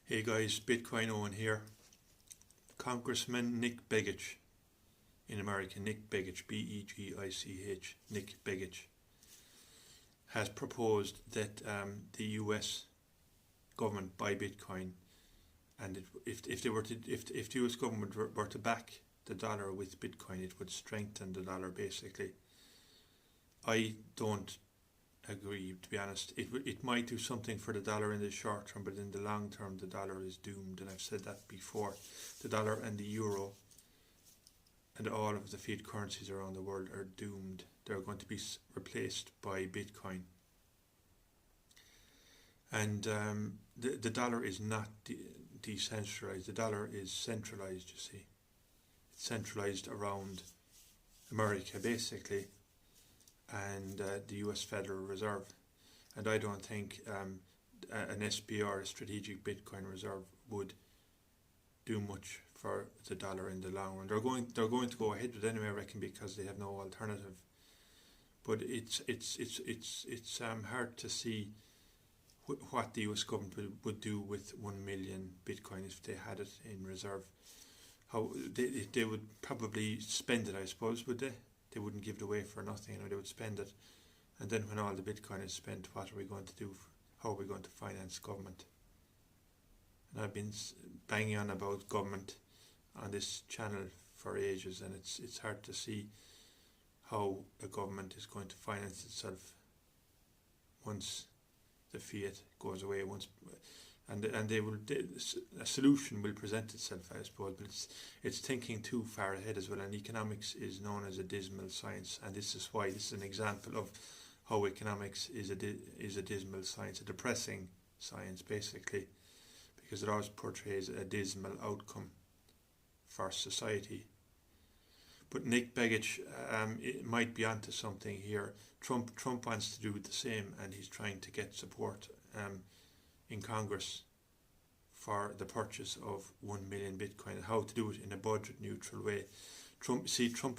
Hey guys, Bitcoin Owen here. Congressman Nick Begich in America, Nick Begich, B-E-G-I-C-H, Nick Begich, has proposed that the US government buy Bitcoin, and if the US government were to back the dollar with Bitcoin, it would strengthen the dollar basically. I don't agree, to be honest. It might do something for the dollar in the short term, but in the long term the dollar is doomed, and I've said that before. The dollar and the euro and all of the fiat currencies around the world are doomed. They're going to be replaced by Bitcoin. And the dollar is not decentralized. The dollar is centralized, you see. It's centralized around America basically, and the US Federal Reserve. And I don't think an SPR, a strategic Bitcoin reserve, would do much for the dollar in the long run. They're going to go ahead with it anyway, I reckon, because they have no alternative. But it's hard to see what the US government would do with 1 million Bitcoin if they had it in reserve. How they would probably spend it, I suppose, would they? They wouldn't give it away for nothing, they would spend it. And then when all the Bitcoin is spent, what are we going to do? How are we going to finance government? And I've been banging on about government on this channel for ages, and it's hard to see how a government is going to finance itself once the fiat goes away. And a solution will present itself, I suppose, but it's thinking too far ahead as well. And economics is known as a dismal science, and this is why this is an example of how economics is a dismal science, a depressing science basically, because it always portrays a dismal outcome for society. But Nick Begich it might be onto something here. Trump wants to do the same, and he's trying to get support in Congress for the purchase of 1 million Bitcoin, and how to do it in a budget neutral way. Trump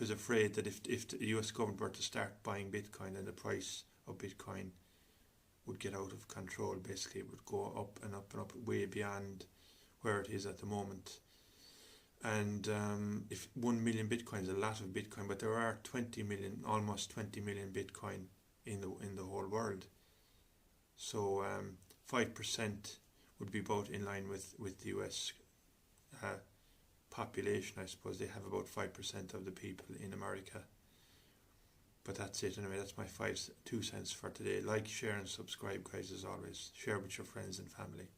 is afraid that if the US government were to start buying Bitcoin, then the price of Bitcoin would get out of control. Basically, it would go up and up and up, way beyond where it is at the moment. And if 1 million Bitcoin is a lot of Bitcoin, but there are almost 20 million Bitcoin in the whole world. So 5% would be about in line with the US population, I suppose. They have about 5% of the people in America. But that's it anyway. That's my 2 cents for today. Like, share and subscribe, guys, as always. Share with your friends and family.